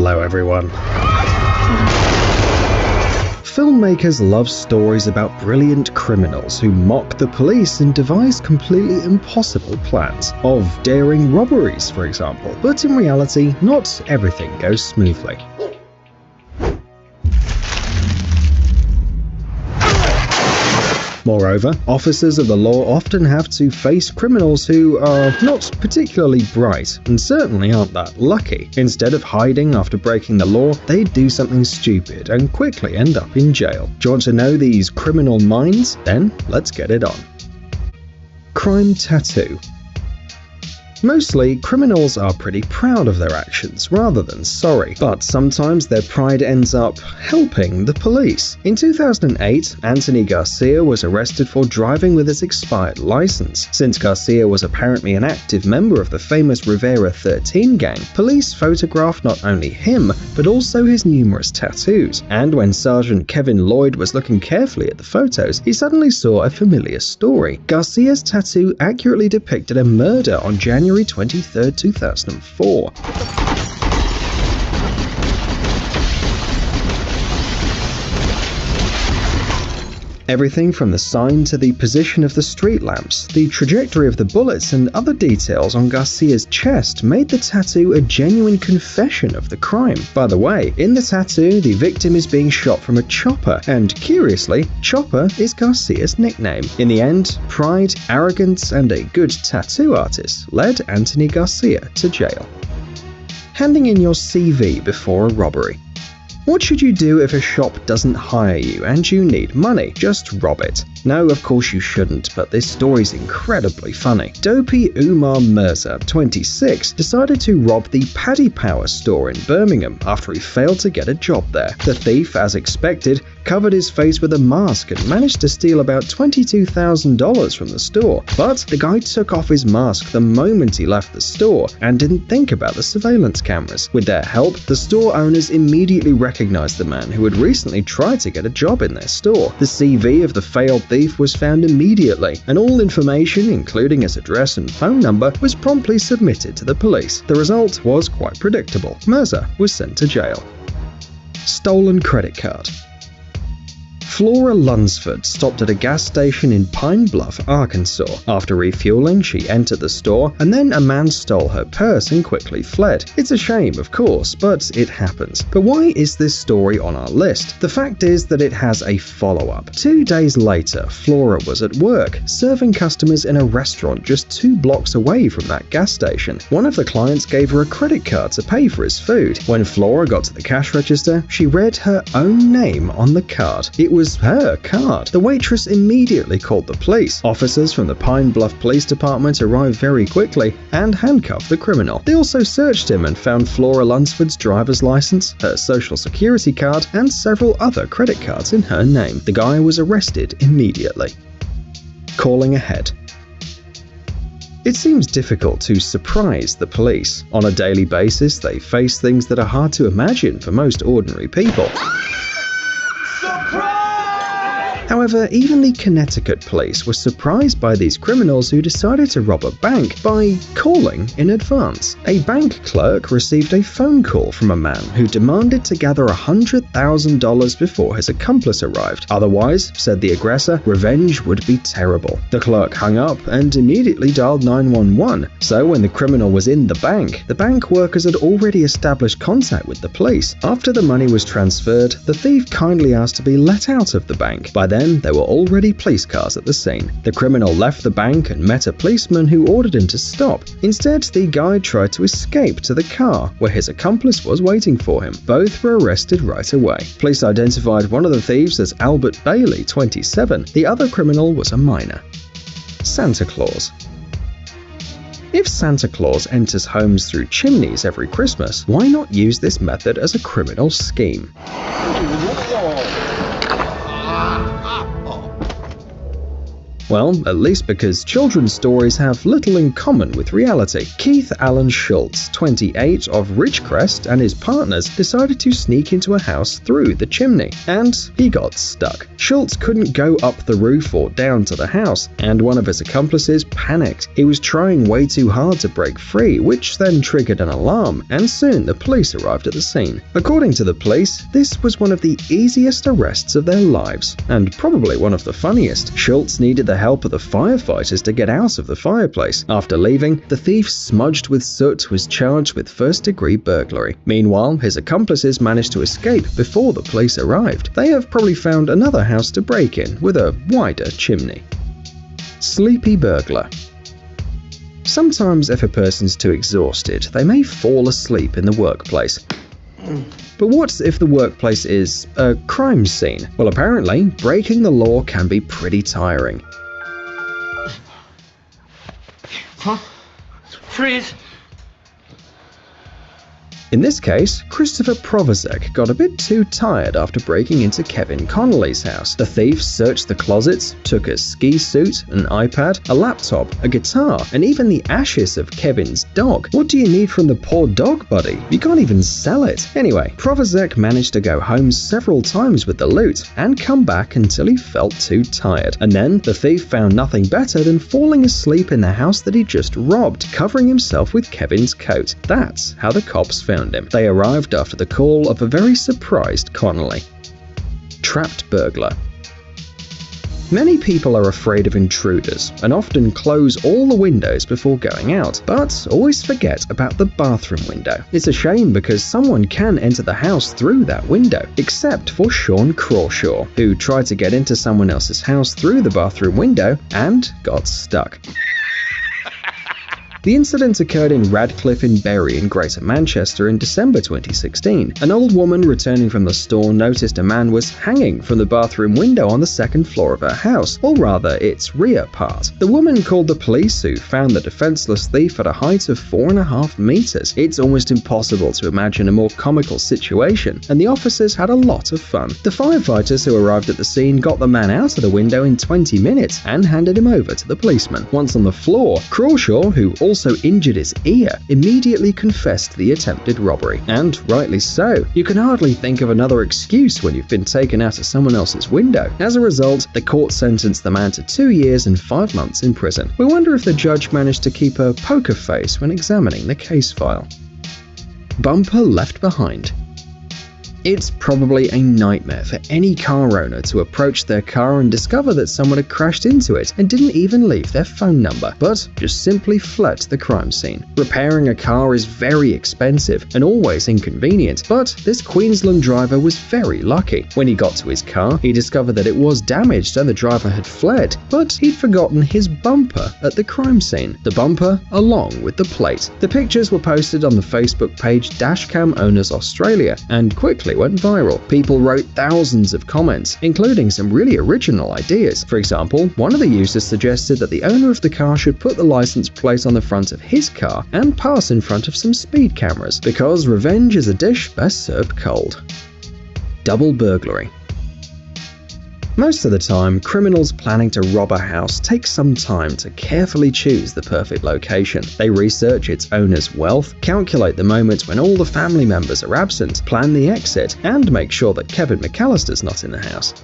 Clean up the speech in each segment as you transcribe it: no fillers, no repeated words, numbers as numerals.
Hello everyone. Filmmakers love stories about brilliant criminals who mock the police and devise completely impossible plans, of daring robberies, for example. But in reality, not everything goes smoothly. Moreover, officers of the law often have to face criminals who are not particularly bright and certainly aren't that lucky. Instead of hiding after breaking the law, they do something stupid and quickly end up in jail. Do you want to know these criminal minds? Then let's get it on. Crime tattoo. Mostly, criminals are pretty proud of their actions rather than sorry, but sometimes their pride ends up helping the police. In 2008, Anthony Garcia was arrested for driving with his expired license. Since Garcia was apparently an active member of the famous Rivera 13 gang, police photographed not only him, but also his numerous tattoos. And when Sergeant Kevin Lloyd was looking carefully at the photos, he suddenly saw a familiar story. Garcia's tattoo accurately depicted a murder on January 23, 2004. Everything from the sign to the position of the street lamps, the trajectory of the bullets, and other details on Garcia's chest made the tattoo a genuine confession of the crime. By the way, in the tattoo, the victim is being shot from a chopper, and curiously, Chopper is Garcia's nickname. In the end, pride, arrogance, and a good tattoo artist led Anthony Garcia to jail. Handing in your CV before a robbery. What should you do if a shop doesn't hire you and you need money? Just rob it. No, of course you shouldn't, but this story's incredibly funny. Dopey Umar Mirza, 26, decided to rob the Paddy Power store in Birmingham after he failed to get a job there. The thief, as expected, covered his face with a mask and managed to steal about $22,000 from the store. But the guy took off his mask the moment he left the store and didn't think about the surveillance cameras. With their help, the store owners immediately recognized the man who had recently tried to get a job in their store. The CV of the failed thief was found immediately, and all information, including his address and phone number, was promptly submitted to the police. The result was quite predictable. Mirza was sent to jail. Stolen credit card. Flora Lunsford stopped at a gas station in Pine Bluff, Arkansas. After refueling, she entered the store, and then a man stole her purse and quickly fled. It's a shame, of course, but it happens. But why is this story on our list? The fact is that it has a follow-up. 2 days later, Flora was at work, serving customers in a restaurant just 2 blocks away from that gas station. One of the clients gave her a credit card to pay for his food. When Flora got to the cash register, she read her own name on the card. It was her card. The waitress immediately called the police. Officers from the Pine Bluff Police Department arrived very quickly and handcuffed the criminal. They also searched him and found Flora Lunsford's driver's license, her social security card, and several other credit cards in her name. The guy was arrested immediately. Calling ahead. It seems difficult to surprise the police. On a daily basis, they face things that are hard to imagine for most ordinary people. However, even the Connecticut police were surprised by these criminals who decided to rob a bank by calling in advance. A bank clerk received a phone call from a man who demanded to gather $100,000 before his accomplice arrived. Otherwise, said the aggressor, revenge would be terrible. The clerk hung up and immediately dialed 911. So when the criminal was in the bank workers had already established contact with the police. After the money was transferred, the thief kindly asked to be let out of the bank. By then, there were already police cars at the scene. The criminal left the bank and met a policeman who ordered him to stop. Instead, the guy tried to escape to the car, where his accomplice was waiting for him. Both were arrested right away. Police identified one of the thieves as Albert Bailey, 27. The other criminal was a minor. Santa Claus. If Santa Claus enters homes through chimneys every Christmas, why not use this method as a criminal scheme? Well, at least because children's stories have little in common with reality. Keith Allen Schultz, 28, of Ridgecrest, and his partners decided to sneak into a house through the chimney, and he got stuck. Schultz couldn't go up the roof or down to the house, and one of his accomplices panicked. He was trying way too hard to break free, which then triggered an alarm, and soon the police arrived at the scene. According to the police, this was one of the easiest arrests of their lives, and probably one of the funniest. Schultz needed the help of the firefighters to get out of the fireplace. After leaving, the thief, smudged with soot, was charged with first-degree burglary. Meanwhile, his accomplices managed to escape before the police arrived. They have probably found another house to break in with a wider chimney. Sleepy burglar. Sometimes if a person's too exhausted, they may fall asleep in the workplace. But what if the workplace is a crime scene? Well, apparently, breaking the law can be pretty tiring. Huh? Freeze! In this case, Christopher Provozek got a bit too tired after breaking into Kevin Connolly's house. The thief searched the closets, took a ski suit, an iPad, a laptop, a guitar, and even the ashes of Kevin's dog. What do you need from the poor dog, buddy? You can't even sell it. Anyway, Provozek managed to go home several times with the loot and come back until he felt too tired. And then the thief found nothing better than falling asleep in the house that he just robbed, covering himself with Kevin's coat. That's how the cops found him. They arrived after the call of a very surprised Connolly. Trapped burglar. Many people are afraid of intruders and often close all the windows before going out, but always forget about the bathroom window. It's a shame because someone can enter the house through that window, except for Sean Crawshaw, who tried to get into someone else's house through the bathroom window and got stuck. The incident occurred in Radcliffe in Bury in Greater Manchester in December 2016. An old woman returning from the store noticed a man was hanging from the bathroom window on the second floor of her house, or rather its rear part. The woman called the police, who found the defenseless thief at a height of 4.5 meters. It's almost impossible to imagine a more comical situation, and the officers had a lot of fun. The firefighters who arrived at the scene got the man out of the window in 20 minutes and handed him over to the policeman. Once on the floor, Crawshaw, who also injured his ear, immediately confessed the attempted robbery. And rightly so. You can hardly think of another excuse when you've been taken out of someone else's window. As a result, the court sentenced the man to 2 years and 5 months in prison. We wonder if the judge managed to keep a poker face when examining the case file. Bumper left behind. It's probably a nightmare for any car owner to approach their car and discover that someone had crashed into it and didn't even leave their phone number, but just simply fled the crime scene. Repairing a car is very expensive and always inconvenient, but this Queensland driver was very lucky. When he got to his car, he discovered that it was damaged and the driver had fled, but he'd forgotten his bumper at the crime scene. The bumper along with the plate. The pictures were posted on the Facebook page Dashcam Owners Australia and quickly went viral. People wrote thousands of comments, including some really original ideas. For example, one of the users suggested that the owner of the car should put the license plate on the front of his car and pass in front of some speed cameras, because revenge is a dish best served cold. Double burglary. Most of the time, criminals planning to rob a house take some time to carefully choose the perfect location. They research its owner's wealth, calculate the moment when all the family members are absent, plan the exit, and make sure that Kevin McAllister's not in the house.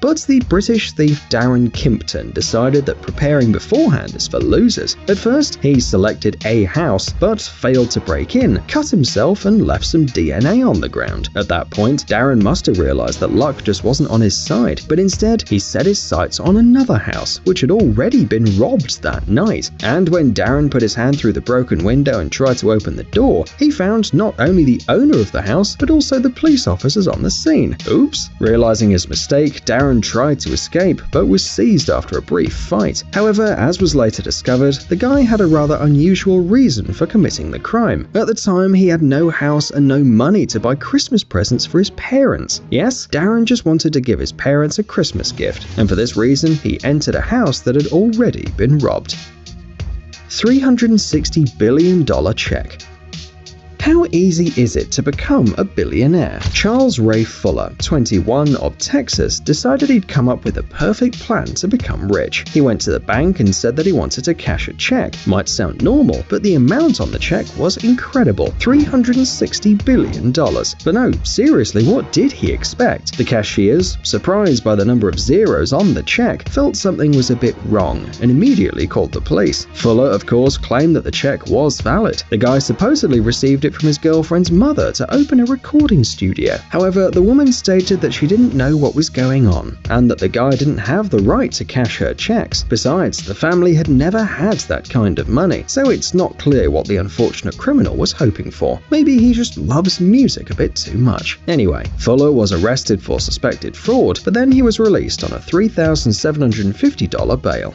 But the British thief Darren Kimpton decided that preparing beforehand is for losers. At first, he selected a house, but failed to break in, cut himself, and left some DNA on the ground. At that point, Darren must have realized that luck just wasn't on his side, but instead, he set his sights on another house, which had already been robbed that night. And when Darren put his hand through the broken window and tried to open the door, he found not only the owner of the house, but also the police officers on the scene. Oops! Realizing his mistake, Darren tried to escape, but was seized after a brief fight. However, as was later discovered, the guy had a rather unusual reason for committing the crime. At the time, he had no house and no money to buy Christmas presents for his parents. Yes, Darren just wanted to give his parents a Christmas gift, and for this reason, he entered a house that had already been robbed. $360 billion check. How easy is it to become a billionaire? Charles Ray Fuller, 21, of Texas, decided he'd come up with a perfect plan to become rich. He went to the bank and said that he wanted to cash a check. Might sound normal, but the amount on the check was incredible, $360 billion. But no, seriously, what did he expect? The cashiers, surprised by the number of zeros on the check, felt something was a bit wrong and immediately called the police. Fuller, of course, claimed that the check was valid. The guy supposedly received it from his girlfriend's mother to open a recording studio. However, the woman stated that she didn't know what was going on and that the guy didn't have the right to cash her checks. Besides, the family had never had that kind of money, so it's not clear what the unfortunate criminal was hoping for. Maybe he just loves music a bit too much. Anyway, Fuller was arrested for suspected fraud, but then he was released on a $3,750 bail.